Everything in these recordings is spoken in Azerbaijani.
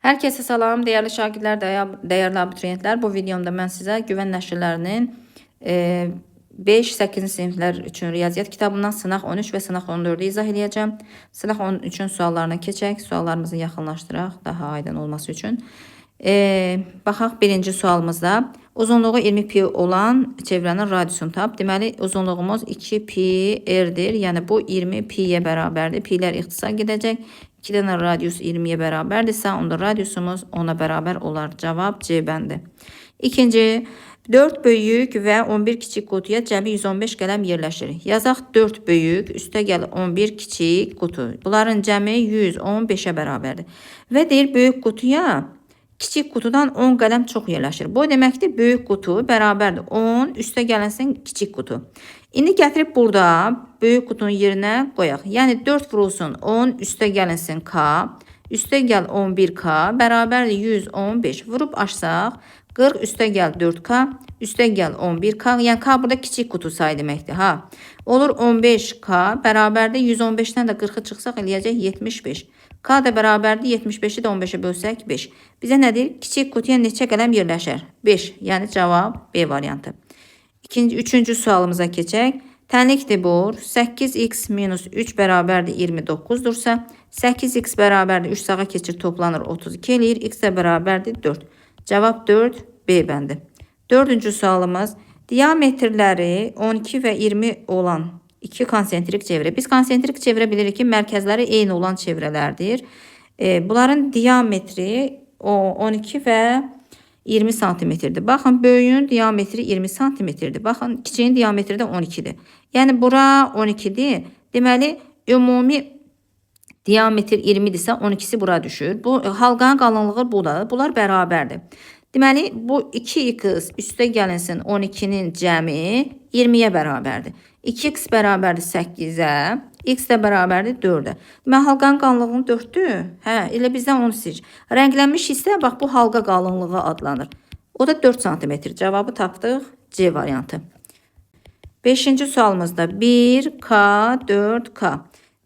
Herkese salam, değerli şagirdlər, değerli abituriyentlər. Bu videomda mən sizə Güvən nəşrlərinin 5-8-ci siniflər üçün riyaziyyat kitabından sınaq 13 və sınaq 14-ü izah edəcəm. Sınaq 13-ün suallarına keçək, suallarımızı yaxınlaşdıraq daha aydın olması üçün. Baxaq birinci sualımızda. Uzunluğu 20 pi olan çevrənin radiusunu tap. Deməli, uzunluğumuz 2 pi r-dir. Yəni bu 20 pi'yə bərabərdir. Pi'lər ixtisar gedəcək. 2 dənə radius 20'ye bərabərdirsə, onda radiusumuz 10'a bərabər olar. Cavab C bəndi. İkinci, 4 böyük və 11 kiçik qutuya cəmi 115 qələm yerləşir. Yazaq 4 böyük, üstə gəl 11 kiçik qutu. Bunların cəmi 115'e bərabərdir. Və deyir, böyük qutuya kiçik qutudan 10 qələm çox yerləşir. Bu deməkdir, böyük qutu bərabərdir 10, üstə gələnsin kiçik qutu. İndi gətirib burada böyük qutunun yerinə qoyaq. Yəni 4 vurulsun 10, üstə gəlinsin k, üstə gəl 11k, bərabərdir 115. Vurub açsaq, 40 üstə gəl 4k, üstə gəl 11k. Yəni k burada kiçik qutu sayı deməkdir. Ha. Olur 15k, bərabərdir 115-dən də 40'ı çıxsaq eləyəcək 75. K da bərabərdir 75'i də 15'e bölsək 5. Bizə nədir? Kiçik qutuya neçə qələm yerləşər? 5. Yəni cavab B variantı. Üçüncü sualımıza keçək. Tənlikdir bor 8x minus 3 bərabərdir 29-dursa, 8x bərabərdir 3 sağa keçir toplanır 32 eləyir, x də bərabərdir 4. Cavab 4 B bəndi. Dördüncü sualımız. Diametrləri 12 və 20 olan iki konsentrik çevrə. Biz konsentrik çevrə bilirik ki, mərkəzləri eyni olan çevrələrdir. Bunların diametri 12 və 20 santimetrdir. Baxın, böyüyün diametri 20 santimetrdir. Baxın, kiçiyin diametri də 12'dir. Yəni, bura 12'dir. Deməli, ümumi diametr 20'dirsə, 12'si bura düşür. Bu, halqanın qalınlığı budadır. Bunlar bərabərdir. Deməli, bu 2x üstə gəlinsin 12'nin cəmi 20'yə bərabərdir. 2x bərabərdir 8'ə, x də bərabərdir 4'ə. Deməli, halqanın qalınlığını 4'dür. Hə, elə bizdən onu seç. Rənglənmiş hissə, bax, bu halqa qalınlığı adlanır. O da 4 cm. Cavabı tapdıq. C variantı. 5-ci sualımızda 1k, 4k.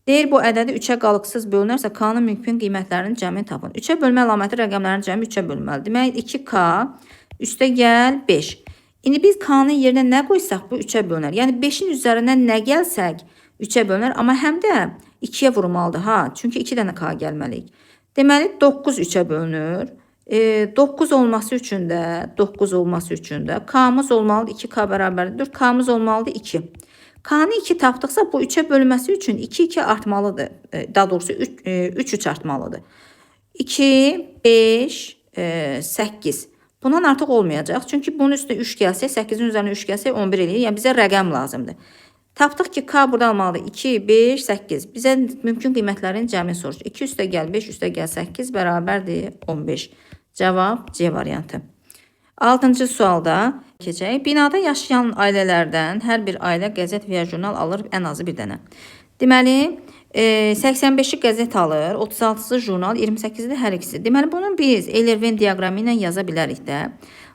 Deyir, bu ədədi 3'ə qalıqsız bölünərsə, k-nın mümkün qiymətlərinin cəmini tapın. 3'ə bölmə əlaməti rəqəmlərin cəmi 3'ə bölünməli. Demək, 2k üstə gəl 5. İndi biz k-nın yerinə nə qoysaq, bu 3'ə bölünər. Yəni 5'in üzərindən nə gəlsək 3'ə bölünər, amma həm də 2'yə vurmalıdır. Ha, çünki 2 dənə k gəlməliyik. Deməli, 9 3'ə bölünür. 9 olması üçün də k-mız olmalıdır 2k bərabərdir 4, k-mız olmalıdır 2. K-nı 2 tapdıqsa bu 3'ə bölünməsi üçün 2 artmalıdır. Daha doğrusu 3 artmalıdır. 2, 5, 8. Bundan artıq olmayacaq. Çünki bunun üstünə 3 gəlsə, 8'in üzərinə 3 gəlsə 11 eləyir. Yəni bizə rəqəm lazımdır. Tapdıq ki, k burada almalıdır. 2, 5, 8. Bizə mümkün qiymətlərin cəmini soruşur. 2 üstə gəl 5, üstə gəl 8 bərabərdir 15. Cavab C variantı. 6-cı sualda keçək. Binada yaşayan ailələrdən hər bir ailə qəzet və ya jurnal alır ən azı bir dənə. Deməli, 85'i qəzet alır, 36'sı jurnal, 28'i hər ikisi. Deməli, bunu biz Eyler-Venn diaqramı ilə yaza bilərik də.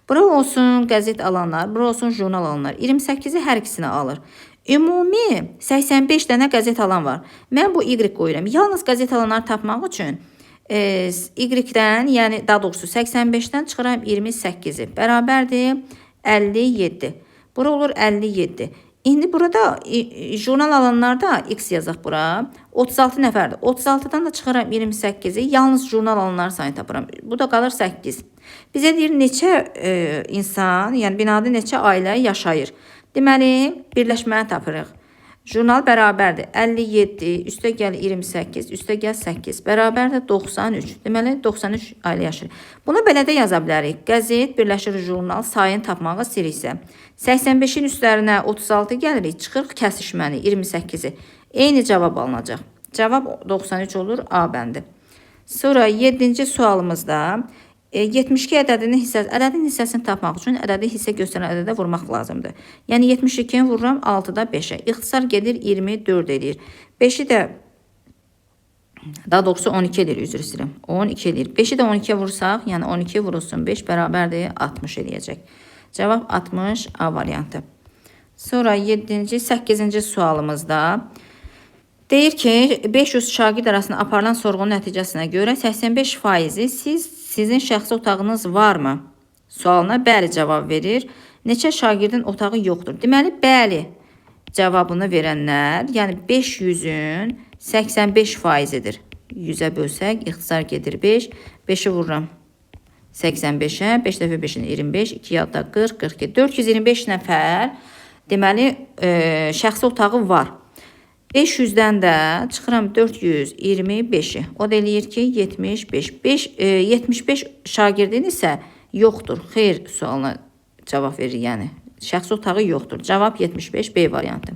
Bura olsun qəzet alanlar, bura olsun jurnal alanlar. 28'i hər ikisini alır. Ümumi 85 dənə qəzet alan var. Mən bu Y qoyuram. Yalnız qəzet alanları tapmaq üçün Y-dən, yəni daha doğrusu 85'dən çıxıram 28'i. Bərabərdir 57. Bura olur 57. İndi burada jurnal alanlarda x yazaq bura. 36 nəfərdir. 36'dan da çıxıram 28'i. Yalnız jurnal alanları sayını tapıram. Bu da qalır 8. Bizə deyir neçə insan, yəni binada neçə ailə yaşayır. Deməli, birləşməni tapırıq. Jurnal bərabərdir 57, üstə gəl 28, üstə gəl 8, bərabərdir 93. Deməli, 93 ailə yaşayır. Bunu belə də yaza bilərik. Qəzet birləşir jurnal sayını tapmağı istəyiriksə. 85'in üstlərinə 36 gəlirik, çıxırıq kəsişməni 28'i. Eyni cavab alınacaq. Cavab 93 olur A bəndi. Sonra 7-ci sualımızda 72 ədədinin hissəsini tapmaq üçün ədədi hissə göstərən ədədə vurmaq lazımdır. Yəni 72'ni vururam 6'da 5'ə. İxtisar gedir 24 edir. 5'i də daha doğrusu 12 edir, üzr istəyirəm. 12 edir. 5'i də 12'yə vursaq, yəni 12 vurulsun 5 bərabərdir 60 eləyəcək. Cavab 60 A variantı. Sonra 7-ci, 8-ci sualımızda Deyir ki, 500 şagird arasında aparılan sorğunun nəticəsinə görə 85%-i sizin şəxsi otağınız varmı? Sualına bəli cavab verir. Neçə şagirdin otağı yoxdur? Deməli, bəli cavabını verənlər, yəni 500-ün 85%-idir. 100-ə bölsək, ixtisar gedir 5. 5-i vururam 85-ə, 5 dəfə 5-in 25, 2 yadda 40, 42. 425 nəfər deməli şəxsi otağı var. 500-dən də çıxıram 425-i. O da eləyir ki, 75. 75 şagirdin isə yoxdur. Xeyr sualına cavab verir, yəni. Şəxsi otağı yoxdur. Cavab 75 B variantı.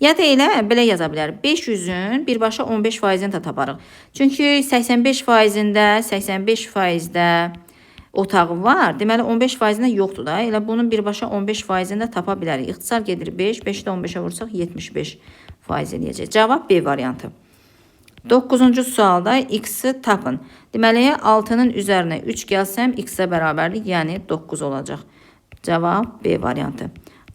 Ya da elə belə yaza bilər. 500-ün birbaşa 15%-ni də taparıq. Çünki 85%-də, 85%-də otağı var. Deməli 15%-də yoxdur da. Elə bunun birbaşa 15%-də tapa bilərik. İxtisar gedir 5. 5-də 15-ə vursaq 75% eləyəcək. Cavab B variantı. 9-cu sualda x-i tapın. Deməli 6-nın üzərinə 3 gəlsəm x-ə bərabərdir, yəni 9 olacaq. Cavab B variantı.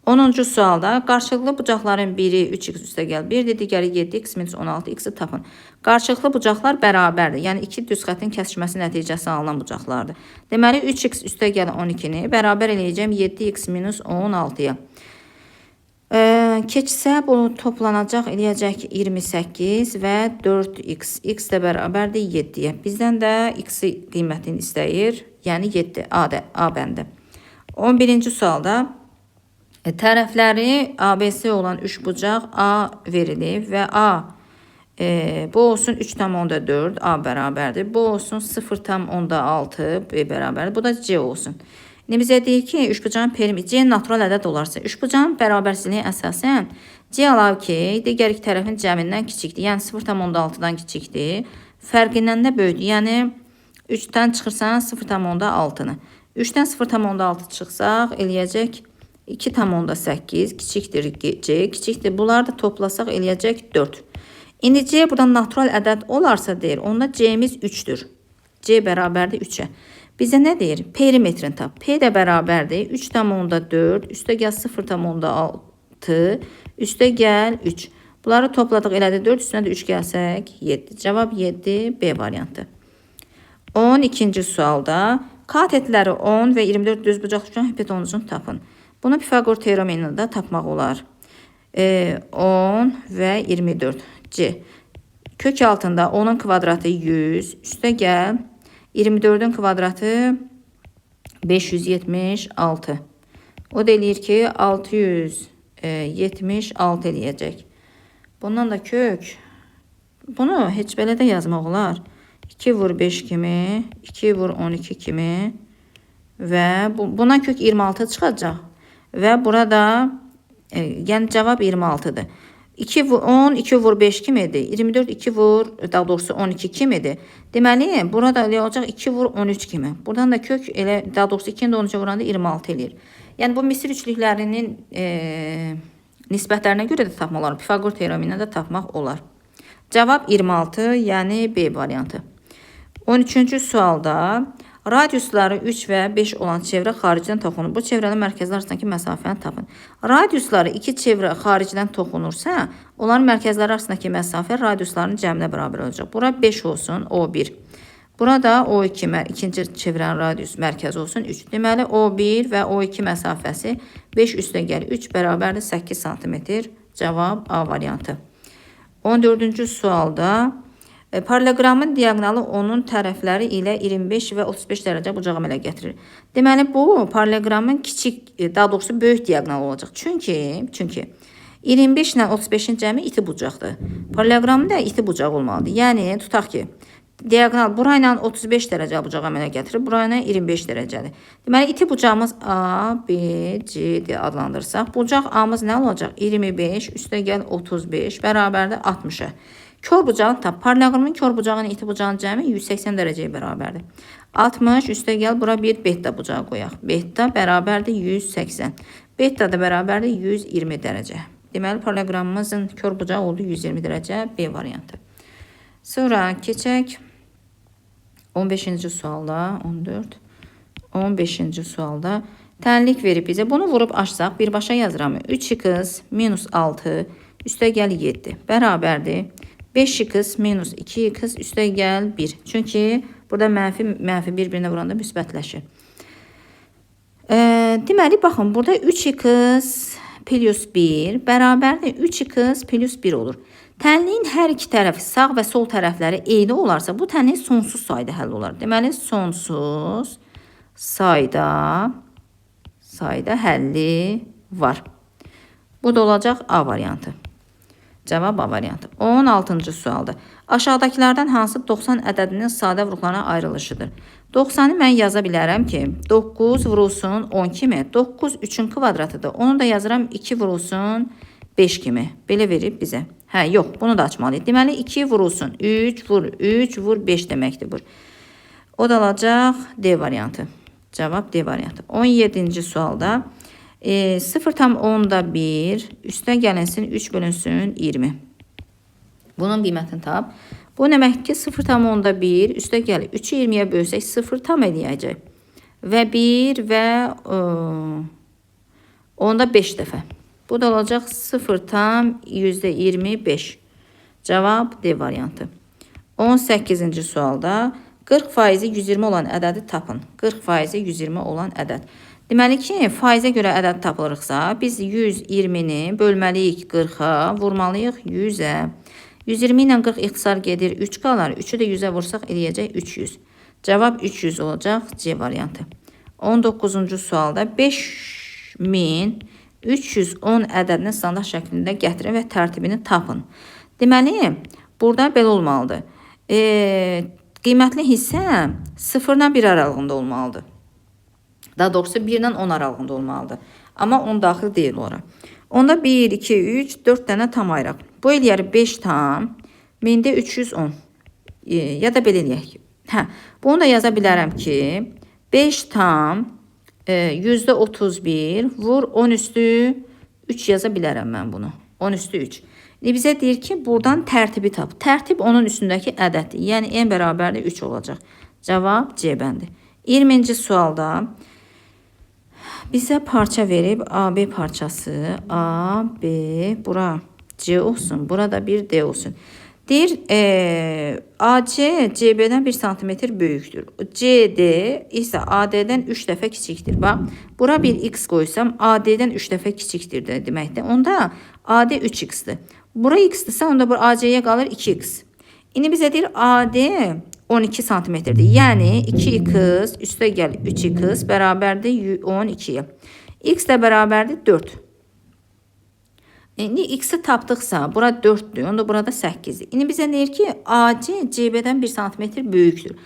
10-cu sualda qarşılıqlı bucaqların biri 3x üstə gəl 1-dir, digəri 7x minus 16x-i tapın. Qarşılıqlı bucaqlar bərabərdir. Yəni iki düz xətin kəsişməsi nəticəsi alınan bucaqlardır. Deməli 3x üstə gəl 12-ni bərabər eləyəcəm 7x minus 16-ya. Keçsə bu toplanacaq eləyəcək 28 və 4x. X də bərabərdir 7-yə. Bizdən də x-i qiymətini istəyir. Yəni 7 A bəndi. 11-ci sualda tərəfləri ABC olan 3 bucaq A verilib və A bu olsun 3,4 A bərabərdir. Bu olsun 0,6 B bərabərdir. Bu da C olsun. İndi bizə deyir ki, üçbucağın perimi C natural ədəd olarsa, üçbucağın bərabərsizliyi əsasən C əlavə ki, digər iki tərəfin cəmindən kiçikdir. Yəni 0,6-dan kiçikdir. Fərqindən də böyükdür. Yəni 3-dən çıxırsan 0,6-nı. 3-dən 0,6 çıxsaq eləyəcək 2,8 kiçikdir C, kiçikdir. Bunları da toplasaq eləyəcək 4. İndi C buradan natural ədəd olarsa deyir, onda C'miz 3-dür. C bərabərdir 3-ə. Bizə nə deyir? Perimetrini tap. P də bərabərdir 3,4, üstə gəl 0,6, üstə gəl 3. Bunları topladıq elədi 4, üstünə də 3 gəlsək 7. Cavab 7 B variantı. 12-ci sualda katetləri 10 və 24 düzbucaq üçgen hipotenusun tapın. Bunu Pifagor teoremi ilə də tapmaq olar. 10 və 24. C. Kök altında 10'un kvadratı 100, üstə gəl 24'ün kvadratı 576. O da eləyir ki 676 eləyəcək. Bundan da kök. Bunu heç belə də yazmaq olar. 2 vur 5 kimi, 2 vur 12 kimi və buna kök 26 çıxacaq. Və burada yəni cavab 26'dır. 2 vur 10, 2 vur 5 kimidir. 24 2 vur, daha doğrusu 12 kimidir. Deməli, burada elə olacaq 2 vur 13 kimi. Buradan da kök elə, daha doğrusu 2-ni də 13'e vuranda 26 eləyir. Yəni bu misir üçlüklərinin nisbətlərinə görə də tapmaq olar. Pifagor teoremi ilə də tapmaq olar. Cavab 26, yəni B variantı. 13-cü sualda radiusları 3 və 5 olan çevrə xaricdən toxunur. Bu çevrəli mərkəzlər arasındakı məsafəni tapın. Radiusları 2 çevrə xaricdən toxunursa, onların mərkəzləri arasındakı məsafə radiusların cəminə bərabər olacaq. Bura 5 olsun, O1. Burada O2, ikinci çevrənin radius mərkəzi olsun 3. Deməli, O1 və O2 məsafəsi 5 üstə gəl 3 bərabərdir 8 cm. Cavab A variantı. 14-cü sualda paralelogramın diagonalı onun tərəfləri ilə 25 və 35 dərəcə bucağı əmələ gətirir. Deməli, bu paralelogramın kiçik, daha doğrusu böyük diagonalı olacaq. Çünki 25 ilə 35'in cəmi iti bucaqdır. Paralelogramın da iti bucaq olmalıdır. Yəni, tutaq ki, diagonal burayla 35 dərəcə bucağı əmələ gətirir, burayla 25 dərəcədir. Deməli, iti bucağımız A, B, C deyə adlandırsaq, bucaq A'mız nə olacaq? 25, üstə gəl 35, bərabərdir 60'a. Kör bucağını tap. Paralelogramın kör bucağının iti bucağının cəmi 180 dərəcəyə bərabərdir. 60 üstə gəl bura bir beta bucağı qoyaq. Beta bərabərdir 180. Beta da bərabərdir 120 dərəcə. Deməli paralelogramımızın kör bucağı oldu 120 dərəcə B variantı. Sonra keçək 15-ci sualda 14. 15-ci sualda tənlik verib bizə. Bunu vurub açsaq birbaşa yazıram. 3x minus 6 üstə gəl 7 bərabərdir. 5x minus 2x üstə gəl 1. Çünki burada mənfi bir-birinə vuranda müsbətləşir. Deməli, baxın, burada 3x plus 1 bərabərdir 3x plus 1 olur. Tənliyin hər iki tərəfi, sağ və sol tərəfləri eyni olarsa, bu tənlik sonsuz sayda həll olar. Deməli, sonsuz sayda həlli var. Bu da olacaq A variantı. Cavab A variantı. 16-cı sualda. Aşağıdakilərdən hansı 90 ədədinin sadə vurğularına ayrılışıdır? 90'ı mən yaza bilərəm ki, 9 vurulsun 10 kimi, 9 3'ün kvadratıdır. Onu da yazıram 2 vurulsun 5 kimi. Belə verib bizə. Hə, yox, bunu da açmalıyıq. Deməli, 2 vurulsun 3 vur 5 deməkdir bu. O da olacaq D variantı. Cavab D variantı. 17-ci sualda 0,1 üstə gəlinsin 3 bölünsün 20. Bunun qiymətini tap. Bu demək ki 0,1 üstə gəlir 3'ü 20'ye bölsək 0 tam eləyəcək. Və 1 və onda 5 dəfə. Bu da olacaq 0,25. Cavab D variantı. 18-ci sualda 40% 120 olan ədədi tapın. 40% 120 olan ədəd. Deməli ki, faizə görə ədəd tapılırıqsa, biz 120'ni bölməliyik 40'a, vurmalıyıq 100'ə. 120 ilə 40 ixtisar gedir, 3 qalar. 3'ü də 100'ə vursaq eləyəcək 300. Cavab 300 olacaq C variantı. 19-cu sualda 5310 ədədini standart şəklində gətirin və tərtibini tapın. Deməli, burada belə olmalıdır. Qiymətli hissə 0 ilə 1 aralığında olmalıdır. Daha doğrusu 1 ilə 10 aralığında olmalıdır. Amma 10 daxil deyil ora. Onda 1, 2, 3, 4 dənə tam ayıraq. Bu eləyər 5 tam, 1000'də 310. Ya da belə eləyək. Hə, bunu da yaza bilərəm ki, 5 tam, %31, vur 10 üstü 3 yaza bilərəm mən bunu. 10 üstü 3. Bizə deyir ki, buradan tərtibi tap. Tərtib onun üstündəki ədəddir. Yəni, n bərabərdir 3 olacaq. Cavab C bəndi. 20-ci sualda bizə parça verib AB parçası. A, B, bura C olsun. Burada bir D olsun. Deyir, AC CB'dən 1 cm böyükdür. CD isə AD'dən 3 dəfə kiçikdir. Bax, bura bir X qoysam, AD'dən 3 dəfə kiçikdir deməkdir. Onda AD 3X'dir. Bura X'dirsə, onda bura AC'yə qalır 2X. İndi bizə deyir, AD 12 cm-dir. Yəni, 2X üstə gəl 3X bərabərdir 12'ye. X də bərabərdir 4. İndi X'i tapdıqsa, bura 4'dür, onda burada 8'dir. İndi bizə deyir ki, AC CB'dən 1 cm böyükdür.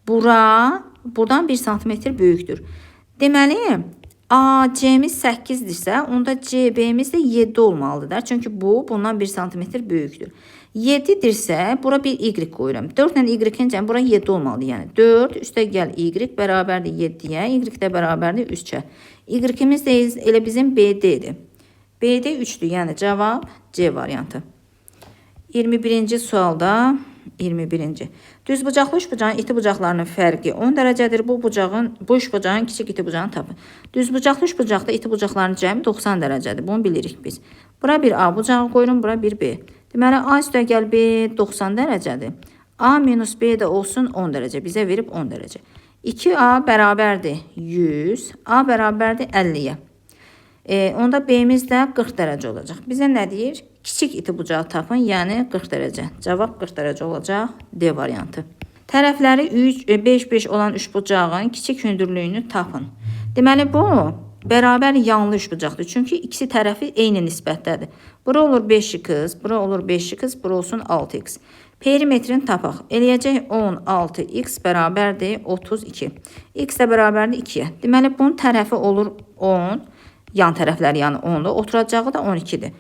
Buradan 1 cm böyükdür. Deməli, AC'miz 8'dirsə, onda CB'miz də 7 olmalıdır. Çünki bundan 1 cm böyükdür. 7'dirsə, bura bir Y qoyuram. 4 ilə Y-in cəmi bura 7 olmalıdır. Yəni 4 üstə gəl Y bərabərdir 7'yə, Y də bərabərdir 3'ə. Y-imiz də elə bizim BD-dir. BD 3'dür, yəni cavab C variantı. 21-ci sualda 21-ci. Düz bucaqlı üç bucağın iti bucaqlarının fərqi 10 dərəcədir. Bu üç bucağın kiçik iti bucağını tapın. Düz bucaqlı üç bucaqda iti bucaqların cəmi 90 dərəcədir. Bunu bilirik biz. Bura bir A bucağı qoyurum, bura bir B. Deməli, A üstə gəl B 90 dərəcədir. A minus B də olsun 10 dərəcə. Bizə verib 10 dərəcə. 2A bərabərdir 100. A bərabərdir 50'yə. Onda B'miz də 40 dərəcə olacaq. Bizə nə deyir? Kiçik iti bucağı tapın, yəni 40 dərəcə. Cavab 40 dərəcə olacaq D variantı. Tərəfləri 5-5 olan üç bucağın kiçik hündürlüyünü tapın. Deməli, bu bərabər yanlı üç bucaqdır. Çünki ikisi tərəfi eyni nisbətdədir. Bura olur 5x, bura olur 5x, bura olsun 6x. Perimetrini tapaq. Eləyəcək 16x bərabərdir 32. X də bərabərdir 2'yə. Deməli, bunun tərəfi olur 10. Yan tərəfləri yəni 10'da. Oturacağı da 12'dir.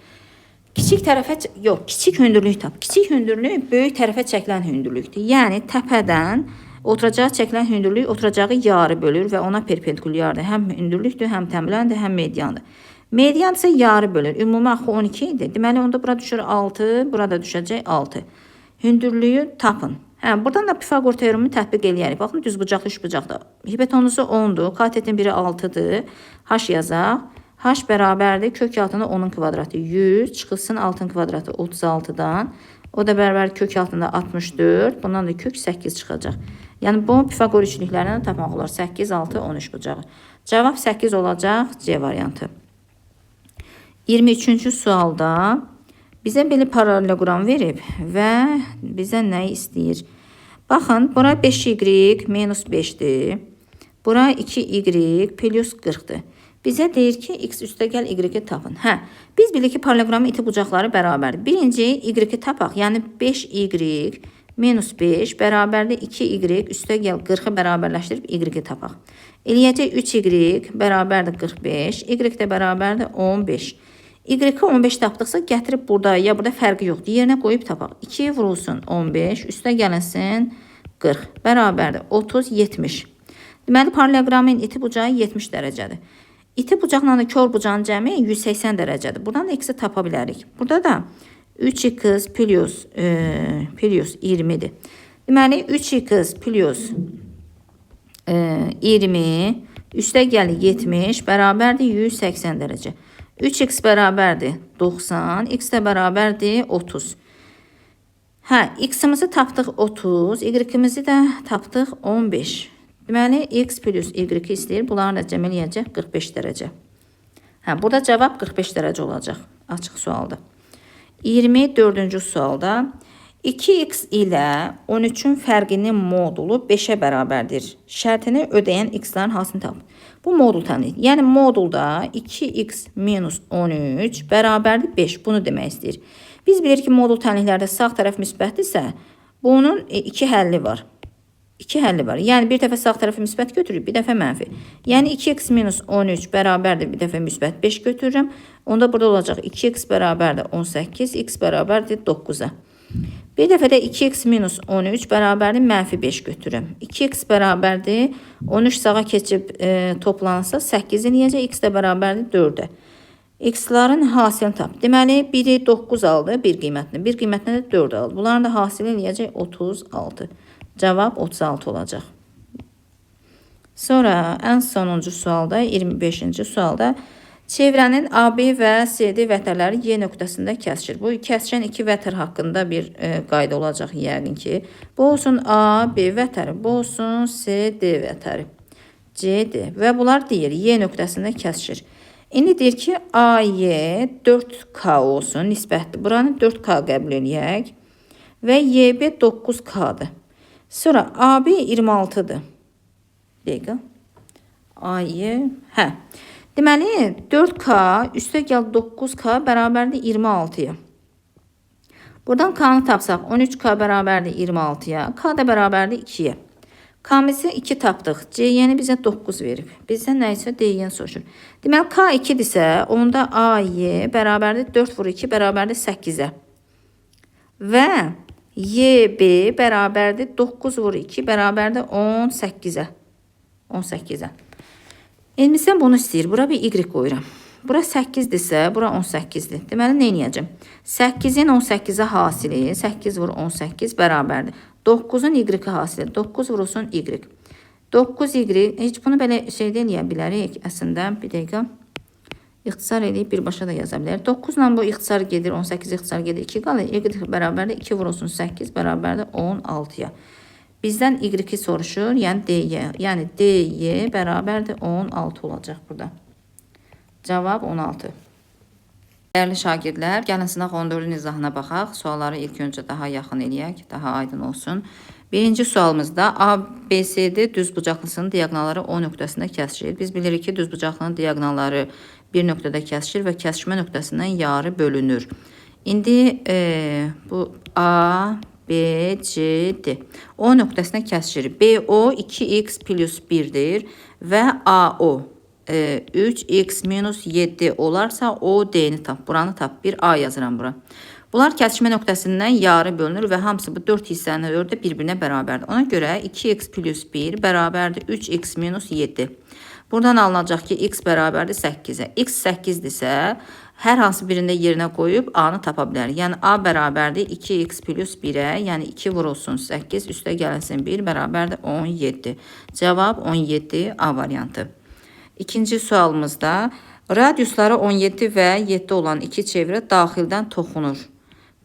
Kiçik hündürlük tap. Kiçik hündürlük böyük tərəfə çəkilən hündürlükdür. Yəni, təpədən oturacağı çəkilən hündürlük oturacağı yarı bölür və ona perpendikulyardır. Həm hündürlükdür, həm təmləndir, həm mediandır. Median isə yarı bölür. Ümumi axı 12 idi. Deməli, onda bura düşür 6, burada düşəcək 6. Hündürlüyü tapın. Buradan da Pifagor teoremini tətbiq eləyərik. Baxın, düz bucaqlı, üç bucaqda. Hipotenuzu 10'dur, katetin biri 6'dır. H yazaq. H bərabərdir kök altında 10'un kvadratı 100, çıxılsın 6'ın kvadratı 36'dan. O da bərabər kök altında 64. Bundan da kök 8 çıxacaq. Yəni bu Pifaqor üçlüklərindən tapmaq olar. 8, 6, 13 bucağı. Cavab 8 olacaq C variantı. 23-cü sualda bizə belə paralelogram verib və bizə nə istəyir? Baxın, bura 5y minus 5-dir. Bura 2y plus 40-dır. Bizə deyir ki, x üstəgəl y-i tapın. Biz bilirik ki, paralelogramın iti bucaqları bərabərdir. Birinci y-i tapaq, yəni 5y minus 5 bərabərdir 2y üstəgəl 40-ı bərabərləşdirib y-i tapaq. Eləyəcək 3y bərabərdir 45, y də bərabərdir 15. Y-i 15 tapdıqsa gətirib burada, ya burada fərqi yoxdur. Yerinə qoyub tapaq. 2 vurulsun 15, üstə gəlinsin 40, bərabərdir 30, 70. Deməli, paralelogramın iti bucağı 70 dərəcədir. İti bucaqla da kör bucağın cəmi 180 dərəcədir. Buradan da x-i tapa bilərik. Burada da 3x plus 20-dir. Deməli, 3x plus 20 üstə gəlir 70 bərabərdir 180 dərəcə. 3x bərabərdir 90, x də bərabərdir 30. X-imizi tapdıq 30, y-imizi də tapdıq 15. Deməli, x plus y istəyir. Bunları da cəm eləyəcək 45 dərəcə. Burada cavab 45 dərəcə olacaq. Açıq sualda. 24-cü sualda 2x ilə 13-ün fərqinin modulu 5-ə bərabərdir. Şərtini ödəyən x-lərin hansını tapın. Bu modul tanıyır. Yəni, modulda 2x minus 13 bərabərdir 5. Bunu demək istəyir. Biz bilir ki, modul tanıyırlarda sağ tərəf müsbətdirsə, bunun 2 həlli var. 2 həlli var. Yəni, bir dəfə sağ tərəfi müsbət götürürük, bir dəfə mənfi. Yəni, 2x minus 13 bərabərdir, bir dəfə müsbət 5 götürürüm. Onda burada olacaq 2x bərabərdir 18, x bərabərdir 9-a. Bir dəfə də 2x minus 13 bərabərdir mənfi 5 götürürüm. 2x bərabərdir 13 sağa keçib toplansa 8 eləyəcək, x də bərabərdir 4-ə. X-ların hasilini tap. Deməli, biri 9 aldı, bir qiymətini. Bir qiymətini də 4 aldı. Bunların da hasili eləyəcək 36. Cavab 36 olacaq. Sonra ən sonuncu sualda, 25-ci sualda çevrənin AB və CD vətərləri Y nöqtəsində kəsişir. Bu kəsişən iki vətər haqqında bir qayda olacaq yəqin ki. Bu olsun AB vətəri, bu olsun CD vətəri, CD və bunlar deyir Y nöqtəsində kəsişir. İndi deyir ki, AY 4K olsun, nisbətli. Buranı 4K qəbul edək və YB 9K-dır. Sonra AB 26-dır. Dəqiqə. AY, Deməli, 4K üstə gəl 9K bərabərdir 26-ya. Buradan K-nı tapsaq, 13K bərabərdir 26-ya. K da bərabərdir 2-yə. K-mızı 2 tapdıq. C-yəni bizə 9 verib. Bizdən nə isə D-yəni soruşur. Deməli, K 2-dirsə, onda AY bərabərdir 4 vur 2 bərabərdir 8-ə. Və YB bərabərdir 9 vur 2 bərabərdir 18-ə. 18-ə. Elmizdən bunu istəyir. Bura bir y qoyuram. Bura 8-dirsə, bura 18-dir. Deməli, nə edəcəm? 8-in 18-ə hasili, 8 vur 18 bərabərdir. 9-un y hasili, 9 vurulsun y. 9y, heç bunu belə şey deyə bilərik. Əslində, bir dəqiqə. İxtisar edib birbaşa da yaza bilərik. 9 ilə bu ixtisar gedir, 18 ixtisar gedir, 2 qalır. Y bərabərdir, 2 vurulsun 8 bərabərdir 16-ya. Bizdən y soruşur, yəni dy. Yəni dy bərabərdir 16 olacaq burada. Cavab 16. Dəyərli şagirdlər, gəlin sınaq 14-ün izahına baxaq. Sualları ilk öncə daha yaxın eləyək, daha aydın olsun. Birinci sualımızda ABCD düzbucaqlısının diaqnalları O nöqtəsində kəsişir. Biz bilirik ki, düzbucaqlının diaqnalları bir nöqtədə kəsişir və kəsişmə nöqtəsindən yarı bölünür. İndi bu A, B, C, D. O nöqtəsinə kəsişir. BO 2x plus 1-dir və AO 3x minus 7 olarsa o D'ni tap. Buranı tap. Bir A yazıram bura. Bunlar kəsişmə nöqtəsindən yarı bölünür və hamısı bu 4 hissənin 4-də bir-birinə bərabərdir. Ona görə 2x plus 1 bərabərdir 3x minus 7. Buradan alınacaq ki, x bərabərdir 8-ə. X 8-dirsə, hər hansı birində yerinə qoyub A-nı tapa bilərik. Yəni, A bərabərdir 2x plus 1-ə, yəni 2 vurulsun 8, üstə gəlinsin 1 bərabərdir 17. Cavab 17 A variantı. İkinci sualımızda radiusları 17 və 7 olan iki çevrə daxildən toxunur.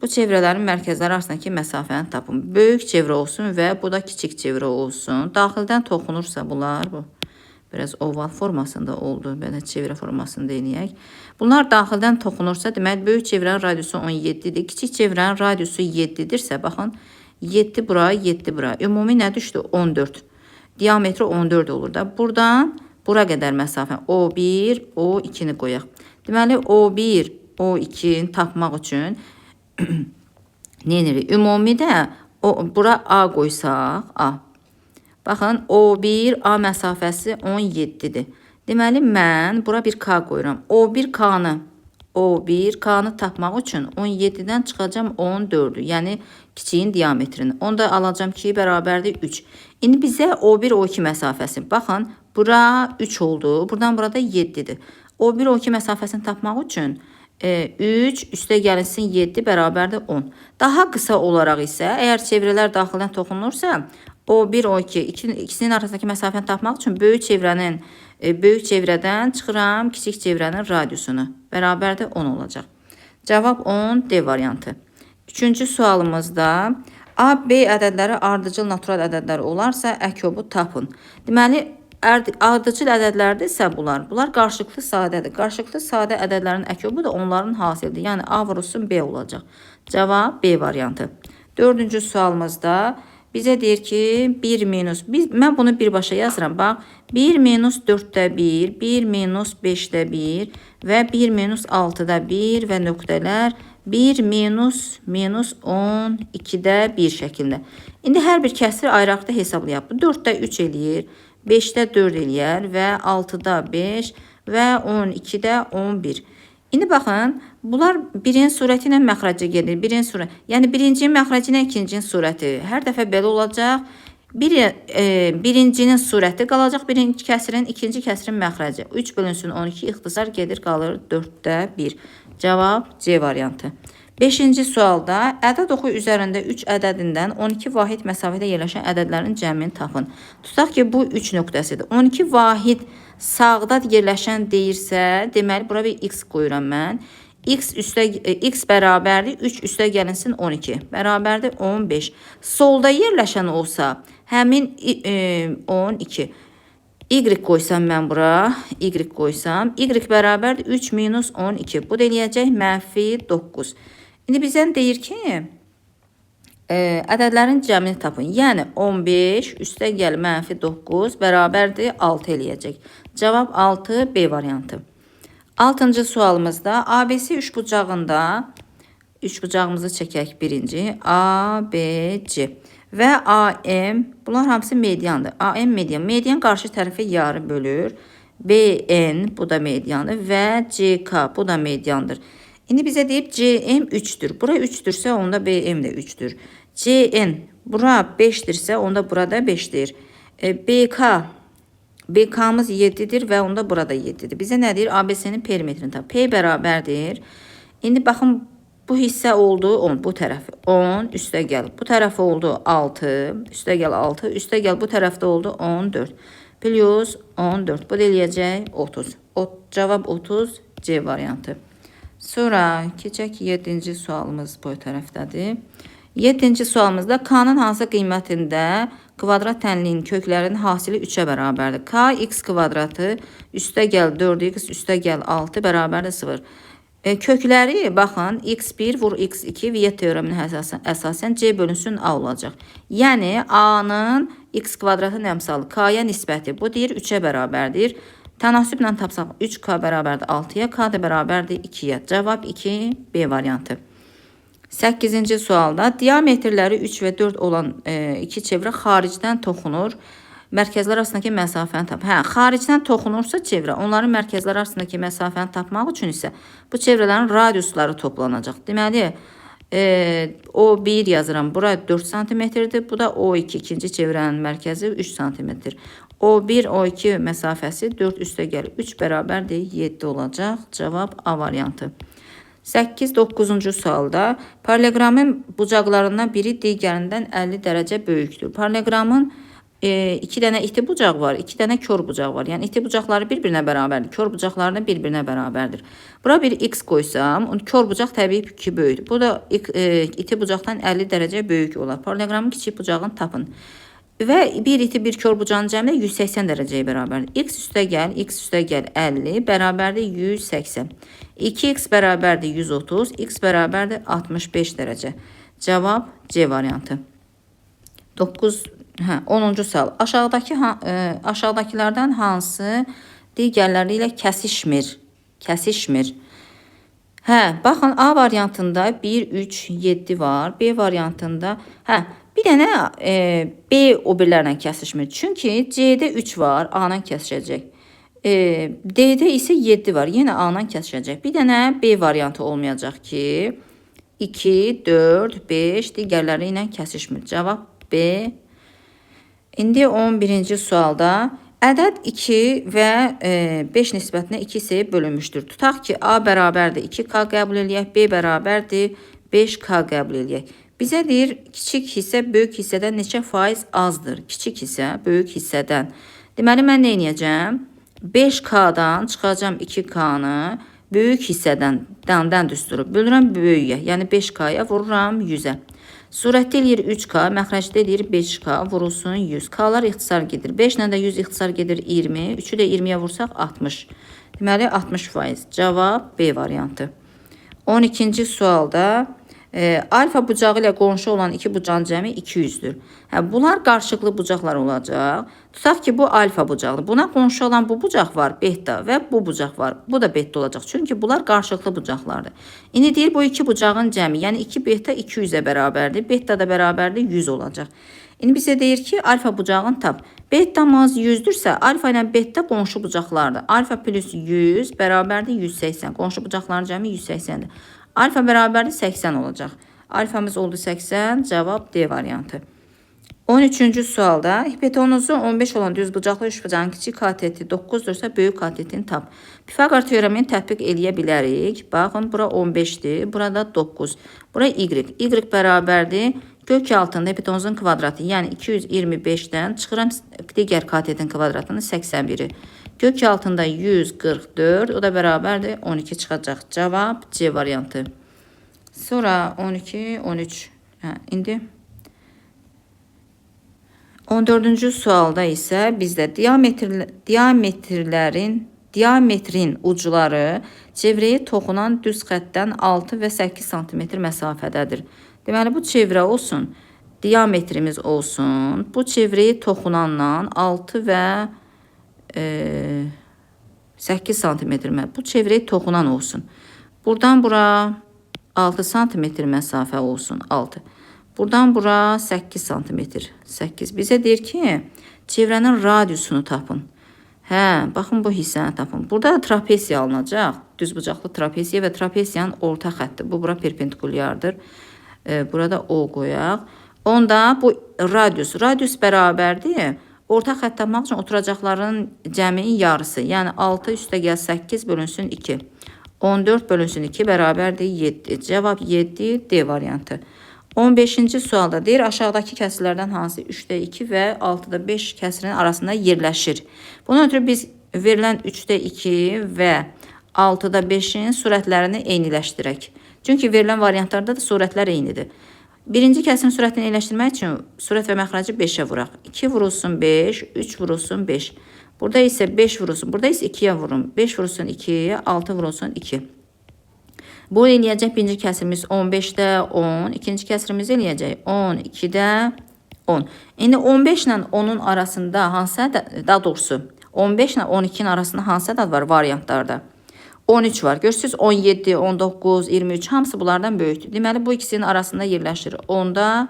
Bu çevrələrin mərkəzləri arasındakı məsafəni tapın. Böyük çevrə olsun və bu da kiçik çevrə olsun. Daxildən toxunursa bunlar, bu biraz oval formasında oldu. Belə çevrə formasında eləyək. Bunlar daxildən toxunursa, demək böyük çevrənin radiusu 17-dir. Kiçik çevrənin radiusu 7-dirsə, baxın 7 bura, 7 bura. Ümumi nə düşdü? 14. Diametri 14 olur da. Buradan bura qədər məsafə O1, O2-ni qoyaq. Deməli O1, O2-ni tapmaq üçün neyinirik? Ümumidə bura A qoysaq, A. Baxın, O1, A məsafəsi 17-dir. Deməli, mən bura bir K qoyuram. O1K-nı tapmaq üçün 17-dən çıxacam 14-ü, yəni kiçiyin diametrini. Onu da alacam ki, bərabərdir 3. İndi bizə O1, O2 məsafəsi. Baxın, bura 3 oldu. Buradan burada 7-dir. O1, O2 məsafəsini tapmaq üçün 3 üstə gəlinsin 7 bərabərdir 10. Daha qısa olaraq isə, əgər çevrələr daxildən toxunursa, O1, O2 ikisinin arasındakı məsafəni tapmaq üçün böyük çevrədən çıxıram kiçik çevrənin radiusunu. Bərabərdir 10 olacaq. Cavab 10, D variantı. Üçüncü sualımızda A, B ədədləri ardıcıl natural ədədlər olarsa əkobu tapın. Deməli, ardıcıl ədədlərdirsə bunlar qarşılıqlı sadədir. Qarşılıqlı sadə ədədlərin əkobu da onların hasilidir. Yəni A vurulsun B olacaq. Cavab B variantı. Dördüncü sualımızda bizə deyir ki, 1 minus, mən bunu birbaşa yazıram, bax, 1 minus 4-də 1, 1 minus 5-də 1 və 1 minus 6-da 1 və nöqtələr 1 minus 12-də 1 şəklində. İndi hər bir kəsri ayrı-ayrı hesablayaq. 4-də 3 eləyir, 5-də 4 eləyər və 6-da 5 və 12-də 11. İndi baxın, bunlar birinci surəti ilə məxrəcə gedir. Yəni birincinin məxrəci ilə ikincinin surəti. Hər dəfə belə olacaq. Birincinin surəti qalacaq, birinci kəsrin, ikinci kəsrin məxrəci. 3 bölünsün 12 ixtisar gedir, qalır 4-də 1. Cavab C variantı. 5-ci sualda ədəd oxu üzərində 3 ədədindən 12 vahid məsafədə yerləşən ədədlərin cəmini tapın. Tutaq ki, bu 3 nöqtəsidir. 12 vahid sağda yerləşən deyirsə, deməli bura bir x qoyuram mən. X bərabərdir 3 üstə gəlinsin 12. Bərabərdir 15. Solda yerləşən olsa, həmin 12. Y qoysam mən bura, Y qoysam, Y bərabərdir 3 minus 12. Bu da eləyəcək -9. İndi bizdən deyir ki, ədədlərin cəmini tapın. Yəni 15 üstə gəl -9 bərabərdir 6 eləyəcək. Cavab 6, B variantı. 6-cı sualımızda ABC üçbucağımızı çəkək birinci. A, B, C və AM, bunlar hamısı mediandır. AM median. Median qarşı tərəfi yarı bölür. BN, bu da mediandır və CK, bu da mediandır. İndi bizə deyib CM 3'dür. Bura 3'dürsə, onda BM də 3'dür. CN, bura 5'dirsə, onda burada 5'dir. BK'mız 7'dir və onda burada 7'dir. Bizə nə deyir? ABC'nin perimetrini tap. P bərabərdir. İndi baxın, bu hissə oldu 10, bu tərəfi 10, üstə gəl. Bu tərəfi oldu 6, üstə gəl 6, üstə gəl bu tərəfdə oldu 14. Plus 14, bu da eləyəcək 30. Cavab 30, C variantı. Sonra keçək 7-ci sualımız bu tərəfdədir. 7-ci sualımızda K-nın hansı qiymətində kvadrat tənliyin köklərinin hasili 3-ə bərabərdir. K x kvadratı üstə gəl 4x üstə gəl 6 bərabərdir 0. Kökləri baxın x1 vur x2 Viet teoreminə əsasən C bölünsün A olacaq. Yəni A-nın x kvadratın əmsalı K-ya nisbəti bu deyir 3-ə bərabərdir. Tənasüblə tapsaq 3K bərabərdir 6-ya, K da bərabərdir 2-yə. Cavab 2, B variantı. 8-ci sualda diametrləri 3 və 4 olan iki çevrə xaricdən toxunur. Mərkəzlər arasındakı məsafəni tap. Xaricdən toxunursa çevrə, onların mərkəzlər arasındakı məsafəni tapmaq üçün isə bu çevrələrin radiusları toplanacaq. Deməli, O1 yazıram, bura 4 cm-dir, bu da O2 ikinci çevrənin mərkəzi 3 cm. O1, O2 məsafəsi 4 üstə gəlir 3 bərabərdir 7 olacaq. Cavab A variantı. 8-9-cu sualda paralleqramın bucaqlarından biri digərindən 50 dərəcə böyükdür. Paralleqramın 2 dənə iti bucaq var, 2 dənə kör bucaq var. Yəni iti bucaqları bir-birinə bərabərdir, kör bucaqları da bir-birinə bərabərdir. Bura bir x qoysam, kör bucaq təbii ki böyükdür. Bu da iti bucaqdan 50 dərəcə böyük olar. Paralleloqramın kiçik bucağını tapın. Və bir iti bir kör bucağın cəmi 180 dərəcəyə bərabərdir. X üstə gəl 50 bərabərdir 180. 2x bərabərdir 130, x bərabərdir 65 dərəcə. Cavab C variantı. 10-cu sual. Aşağıdakılardan hansı digərləri ilə kəsişmir? Baxın, A variantında 1, 3, 7 var. B variantında, bir dənə B o birlərlə kəsişmir. Çünki C-də 3 var, A-la kəsişəcək. D-də isə 7 var, yenə A-la kəsişəcək. Bir dənə B variantı olmayacaq ki, 2, 4, 5 digərləri ilə kəsişmir. Cavab B. İndi 11-ci sualda ədəd 2 və 5 nisbətinə 2-si bölünmüşdür. Tutaq ki, A bərabərdir 2K qəbul eləyək, B bərabərdir 5K qəbul eləyək. Bizə deyir, kiçik hissə böyük hissədən neçə faiz azdır? Kiçik hissə böyük hissədən. Deməli, mən nə edəcəm? 5K-dan çıxacam 2K-nı, böyük hissədən düsturu bölürəm böyüyə, yəni 5K-ya vururam 100-ə. Surətdə eləyir 3K, məxrəcdə eləyir 5K, vurulsun 100. K-lar ixtisar gedir. 5 ilə də 100 ixtisar gedir 20. 3-ü də 20-yə vursaq 60. Deməli 60%. Cavab B variantı. 12-ci sualda alfa bucağı ilə qonşu olan iki bucağın cəmi 200-dür. Bunlar qarşılıqlı bucaqlar olacaq. Tutaq ki, bu alfa bucaqdır. Buna qonşu olan bu bucaq var, beta və bu bucaq var. Bu da beta olacaq. Çünki bunlar qarşılıqlı bucaqlardır. İndi deyir, bu iki bucağın cəmi, yəni 2 beta 200-ə bərabərdir. Beta da bərabərdir 100 olacaq. İndi bizə deyir ki, alfa bucağını tap. Betamız 100-dürsə, alfa ilə beta qonşu bucaqlardır. Alfa plus 100 bərabərdir 180. Qonşu bucaqların cəmi 180-dir. Alfa bərabərdir 80 olacaq. Alfamız oldu 80, cavab D variantı. 13-cü sualda hipotenuzu 15 olan düz bucaqlı üçbucağın kiçik kateti 9-dursa böyük katetini tap. Pifaqor teoremini tətbiq eləyə bilərik. Baxın, bura 15-dir, burada 9. Bura y. Y bərabərdir kök altında hipotenuzun kvadratı, yəni 225-dən çıxıram digər katetin kvadratını 81-i. Kök altında 144, o da bərabərdir 12 çıxacaq. Cavab C variantı. Sonra 12, 13. İndi 14-cü sualda isə bizdə diametrin ucları çevrəyə toxunan düz xəttdən 6 və 8 cm məsafədədir. Deməli, bu çevrə olsun, diametrimiz olsun. Bu çevrəyə toxunandan 6 və 8 cm. Bu çevrəyə toxunan olsun. Buradan bura 6 cm məsafə olsun, 6. Buradan bura 8 cm. 8. Bizə deyir ki, çevrənin radiusunu tapın. Baxın, bu hissəni tapın. Burada trapesiya alınacaq. Düzbucaqlı trapesiya və trapesiyanın orta xətti. Bu, bura perpendikulyardır. Burada O qoyaq. Onda bu radius. Radius bərabərdir. Orta xətt tapmaq üçün oturacaqların cəminin yarısı. Yəni 6 üstə gəl 8 bölünsün 2. 14 bölünsün 2 bərabərdir 7. Cavab 7, D variantı. 15-ci sualda deyir, aşağıdakı kəsirlərdən hansı 3-də 2 və 6-da 5 kəsirin arasında yerləşir. Buna ötürü biz verilən 3-də 2 və 6-da 5-in surətlərini eyniləşdirək. Çünki verilən variantlarda da surətlər eynidir. Birinci kəsirin surətini eyniləşdirmək üçün surət və məxrəci 5-ə vuraq. 2 vurulsun 5, 3 vurulsun 5. Burada isə 5 vurulsun, burada isə 2-yə vurun. 5 vurulsun 2, 6 vurulsun 2. Bu eləyəcək birinci kəsirimiz 15-də 10, ikinci kəsirimiz eləyəcək 12-də 10. İndi 15 ilə 10-un arasında hansı ədəd, daha doğrusu 15 ilə 12-nin arasında hansı ədəd var variantlarda? 13 var. Görürsünüz 17, 19, 23 hamısı bunlardan böyükdür. Deməli, bu ikisinin arasında yerləşir. 10-da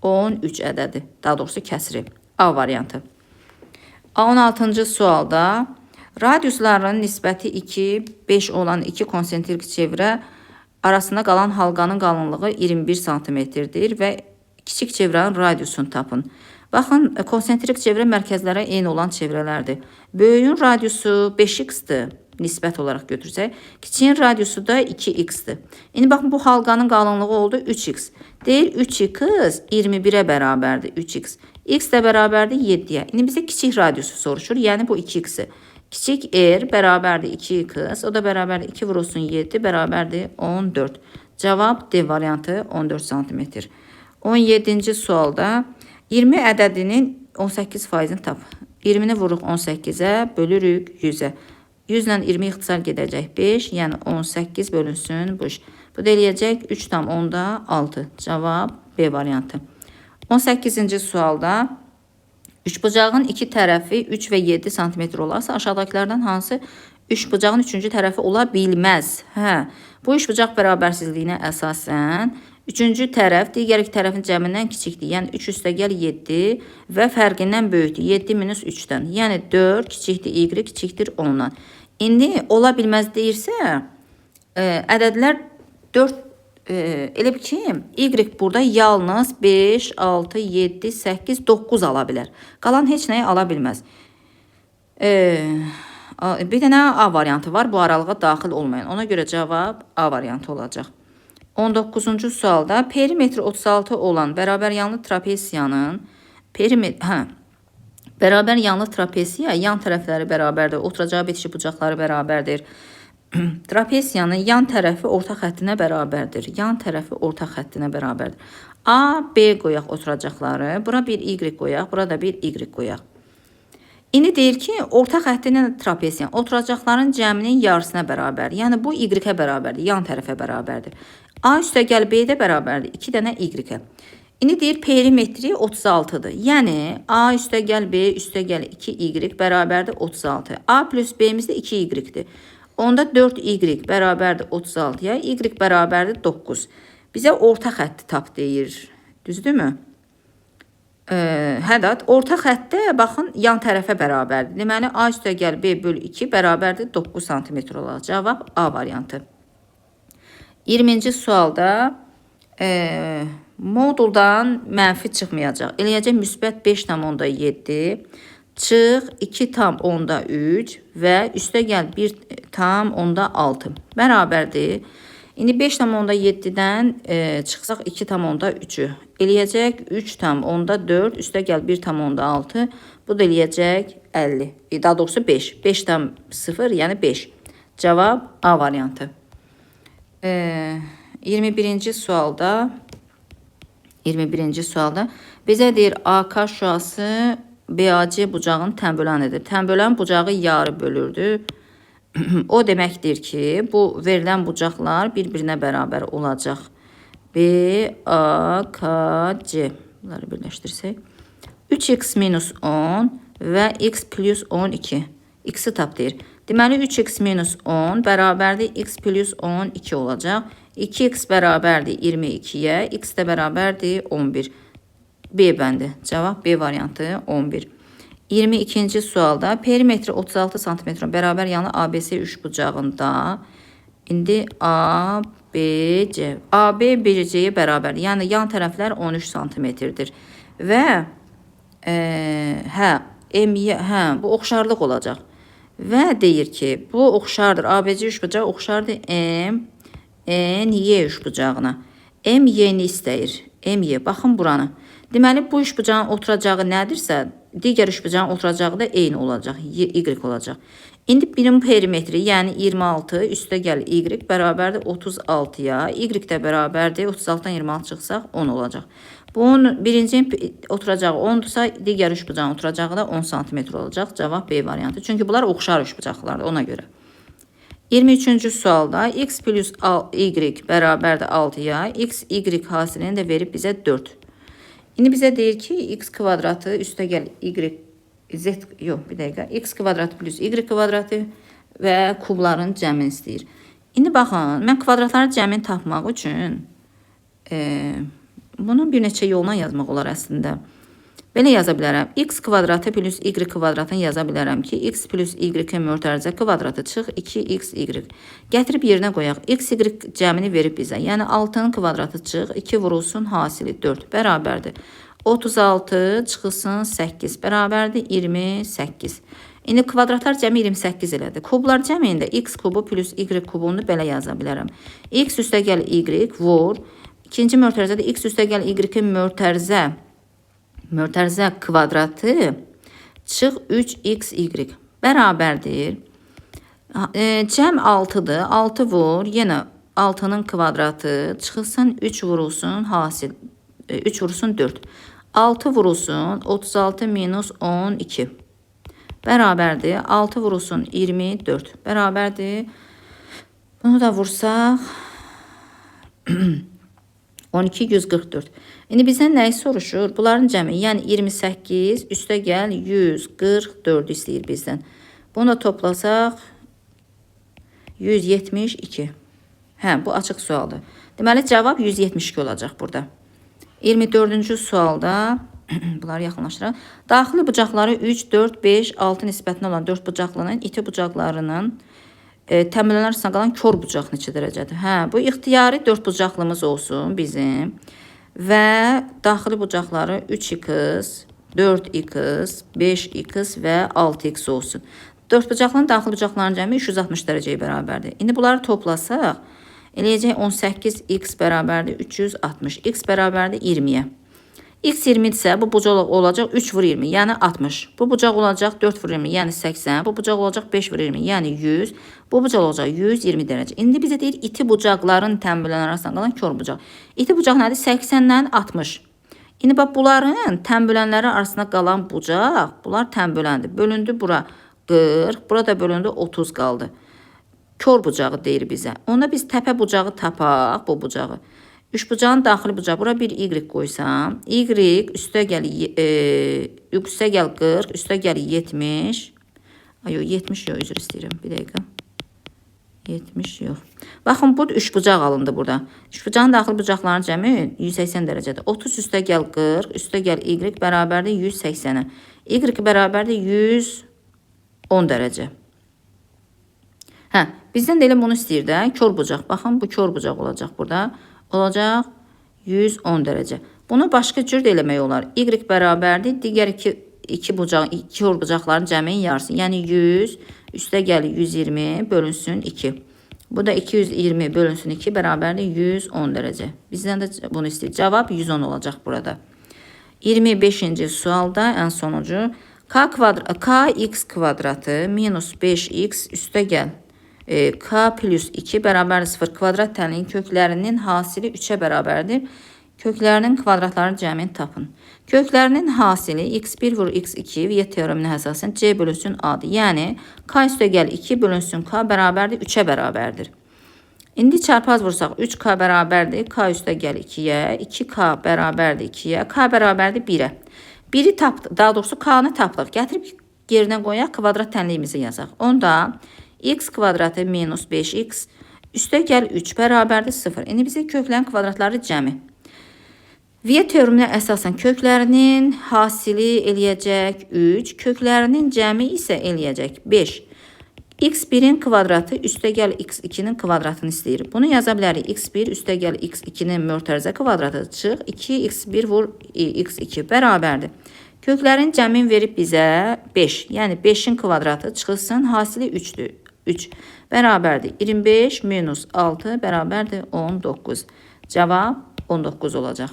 13 ədədi, daha doğrusu kəsiri. A variantı. 16-cı sualda radiusların nisbəti 2, 5 olan iki konsentrik çevrə arasında qalan halqanın qalınlığı 21 cm-dir və kiçik çevrənin radiusunu tapın. Baxın, konsentrik çevrə mərkəzlərə eyni olan çevrələrdir. Böyüyün radiusu 5x-dir. Nisbət olaraq götürsək, kiçiyin radiusu da 2x-dir. İndi baxın, bu halqanın qalınlığı oldu 3x. Deyir 3x 21-ə bərabərdir 3x. X də bərabərdir 7-yə. İndi bizə kiçik radiusu soruşur. Yəni bu 2x-i. Kiçik r bərabərdir 2x. O da bərabərdir 2 vurulsun 7 bərabərdir 14. Cavab D variantı 14 cm. 17-ci sualda 20 ədədinin 18%-ni tap. 20-ni vururuq 18-ə, bölürük 100-ə. 100 ilə 20 ixtisar gedəcək 5, yəni 18 bölünsün 5. Bu da eləyəcək 3,6. Cavab B variantı. 18-ci sualda üçbucağın iki tərəfi 3 və 7 cm olarsa aşağıdakilərdən hansı üçbucağın üçüncü tərəfi ola bilməz? Bu üçbucaq bərabərsizliyinə əsasən üçüncü tərəf digər iki tərəfin cəmindən kiçikdir. Yəni 3 üstəgəl 7 və fərqindən böyükdür. 7 minus 3-dən. Yəni 4 kiçikdir y kiçikdir 10-dan. İndi ola bilməz deyirsə, ədədlər 4 elə ki, y burada yalnız 5, 6, 7, 8, 9 ala bilər. Qalan heç nəyi ala bilməz. Bir dənə A variantı var, bu aralığa daxil olmayan. Ona görə cavab A variantı olacaq. 19-cu sualda perimetri 36 olan bərabər yanlı trapesiyanın bərabər yanlı trapesiya yan tərəfləri bərabərdir. Oturacağı bitişik bucaqları bərabərdir. Trapesiyanın yan tərəfi orta xəttinə bərabərdir. Yan tərəfi orta xəttinə bərabərdir. A, B qoyaq oturacaqları. Bura bir Y qoyaq, bura da bir Y qoyaq. İndi deyir ki, orta xəttinin trapesiyan oturacaqların cəminin yarısına bərabərdir. Yəni bu Y-ə bərabərdir, yan tərəfə bərabərdir. A üstəgəl B də bərabərdir 2 dənə Y-ə. İndi deyir perimetri 36-dır. Yəni A üstəgəl B üstəgəl 2Y bərabərdir 36. A plus B-miz də 2Y-dir. Onda 4Y bərabərdir 36-ya, Y bərabərdir 9. Bizə orta xətti tap deyir. Düzdürmü? Hədad, orta xəttdə baxın yan tərəfə bərabərdir. Deməli, A üstəgəl B bölü 2 bərabərdir 9 cm olacaq. Cavab A variantı. 20-ci sualda moduldan mənfi çıxmayacaq. Eləyəcək müsbət 5,7 çıx 2,3 və üstəgəl 1,6 bərabərdir. İndi 5,7-dən çıxsaq 2,3-ü eləyəcək 3,4 üstəgəl 1,6 bu da eləyəcək 50. Daha doğrusu 5. 5,0 yəni 5. Cavab A variantı. 21-ci sualda bizə deyir AK şüası BAC bucağın tənbölənlidir. Tənbölən bucağı yarı bölürdü. O deməkdir ki, bu verilən bucaqlar bir-birinə bərabər olacaq. BAKC bunları birləşdirsək 3x minus 10 və x plus 12 x-i tap deyir. Deməli 3x minus 10 bərabərdir x plus 12 olacaq. 2x bərabərdir 22-yə, x də bərabərdir 11. B bəndi. Cavab B variantı 11. 22-ci sualda perimetri 36 cm bərabər yanı ABC üçbucağında indi ABC AB BC-yə bərabərdir. Yəni yan tərəflər 13 cm-dir. Və bu oxşarlıq olacaq. Və deyir ki, bu oxşardır. ABC üçbucağı oxşardır NY üçbucağına. MY-ni istəyir. MY, baxın buranı. Deməli, bu üçbucağın oturacağı nədirsə, digər üçbucağın oturacağı da eyni olacaq. Y olacaq. İndi birim perimetri, yəni 26 üstəgəl Y bərabərdir 36-ya. Y də bərabərdir 36-dan 26 çıxsaq 10 olacaq. Bunun birinci oturacağı 10-dursa, digər üçbucağın oturacağı da 10 cm olacaq. Cavab B variantı. Çünki bunlar oxşar üçbucaqlardır ona görə. 23-cü sualda x plus y bərabərdir 6-ya. X, y hasilini də verib bizə 4. İndi bizə deyir ki, x kvadratı üstəgəl y, z, yox bir dəqiqə, x kvadratı plus y kvadratı və kubların cəmini istəyir. İndi baxın, mən kvadratların cəmini tapmaq üçün bunun bir neçə yolla yazmaq olar əslində. Belə yaza bilərəm. X kvadratı plus y kvadratını yaza bilərəm ki, x plus y mötərizə kvadratı çıx 2xy. Gətirib yerinə qoyaq. X, y cəmini verib bizə. Yəni 6-nın kvadratı çıx, 2 vurulsun hasili 4 bərabərdir. 36 çıxılsın 8 bərabərdir 28. İndi kvadratlar cəmi 28 elədir. Kublar cəmində x kubu plus y kubunu belə yaza bilərəm. X üstəgəl y vur. İkinci mötərizədə x üstəgəl y mötərizə Mötərizə kvadratı çıx 3xy bərabərdir. Cəm 6'dır. 6 vur, yenə 6'nın kvadratı çıxılsın 3 vurulsun hasil. 3 vurulsun 4. 6 vurulsun 36 minus 12 bərabərdir. 6 vurulsun 24 bərabərdir. Bunu da vursaq 12 144. İndi bizdən nəyi soruşur? Bunların cəmi, yəni 28 üstə gəl 144 istəyir bizdən. Bunu da toplasaq 172. Hə, bu açıq sualdır. Deməli cavab 172 olacaq burada. 24-cü sualda bunları yaxınlaşdıraq. Daxili bucaqları 3, 4, 5, 6 nisbətində olan 4 bucaqlının iti bucaqlarının təmirlənən arasında qalan kör bucaq neçə dərəcədir? Hə, bu ixtiyari 4 bucaqlımız olsun bizim və daxili bucaqları 3x, 4x, 5x və 6x olsun. 4 bucaqlının daxili bucaqlarının cəmi 360 dərəcəyə bərabərdir. İndi bunları toplasaq, eləyəcək 18x bərabərdir 360, x bərabərdir 20-yə. X 20 isə bu bucaq olacaq 3 vur 20, yəni 60. Bu bucaq olacaq 4 vur 20, yəni 80. Bu bucaq olacaq 5 vur 20, yəni 100. Bu bucaq olacaq 120 dərəcə. İndi bizə deyir iti bucaqların təmbülən arasında qalan kör bucaq. İti bucaq nədir? 80-dən 60. İndi bax bunların təmbülənləri arasında qalan bucaq, bunlar təmbüləndir. Bölündü bura 40, burada bölündü 30 qaldı. Kör bucağı deyir bizə. Onda biz təpə bucağı tapaq, bu bucağı. Üç bucağın daxili bucağı. Bura bir y qoysam. Y üstə gəl 40, üstə gəl 70. Ay, 70 yox, üzr istəyirəm. Bir dəqiqə. 70 yox. Baxın, bu üç bucaq alındı burada. Üç bucağın daxili bucaqlarının cəmi 180 dərəcədir. 30 üstə gəl 40, üstə gəl y bərabərdir 180-ə. Y bərabərdir 110 dərəcə. Hə, bizdən də elə bunu istəyir də, kör bucaq. Baxın, bu kör bucaq olacaq burada. Olacaq 110 dərəcə. Bunu başqa cür də eləmək olar. Y bərabərdir, digər iki kör bucaqların cəmin yarısı. Yəni 100, üstə gəlir 120, bölünsün 2. Bu da 220 bölünsün 2 bərabərdir 110 dərəcə. Bizdən də bunu istəyir. Cavab 110 olacaq burada. 25-ci sualda ən sonuncu. Kx kvadratı minus 5x üstə gəl. K plus 2 bərabərdir 0 kvadrat tənliyin köklərinin hasili 3'ə bərabərdir. Köklərinin kvadratlarının cəmini tapın. Köklərinin hasili x1 vur x2 və teoreminə əsasən c bölünsün a-dır. Yəni k üstə gəl 2 bölünsün k bərabərdir 3'ə bərabərdir. İndi çarpaz vursaq 3k bərabərdir k üstə gəl 2-yə, 2k bərabərdir 2-yə, k bərabərdir 1-ə. 1'i tapdıq, daha doğrusu k-nı tapdıq. Gətirib yerinə qoyaq, kvadrat tənliyimizi yazaq. Onda x kvadratı minus 5x üstə gəl 3 bərabərdir 0. İndi bizə köklərin kvadratları cəmi. Viye teoreminə əsasən köklərinin hasili eləyəcək 3, köklərinin cəmi isə eləyəcək 5. x1'in kvadratı üstə gəl x2'nin kvadratını istəyir. Bunu yaza bilərik. x1 üstə gəl x2'nin mötərizə kvadratı çıx. 2x1 vur x2 bərabərdir. Köklərin cəmin verib bizə 5. Yəni 5'in kvadratı çıxılsın, hasili 3'dür. 3 bərabərdir 25 minus 6 bərabərdir 19. Cavab 19 olacaq.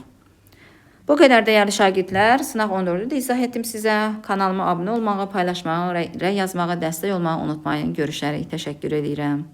Bu qədər dəyərli şagirdlər, sınaq 14'ü də izah etdim sizə. Kanalıma abunə olmağı, paylaşmağı, rəy yazmağı, dəstək olmağı unutmayın. Görüşərik. Təşəkkür edirəm.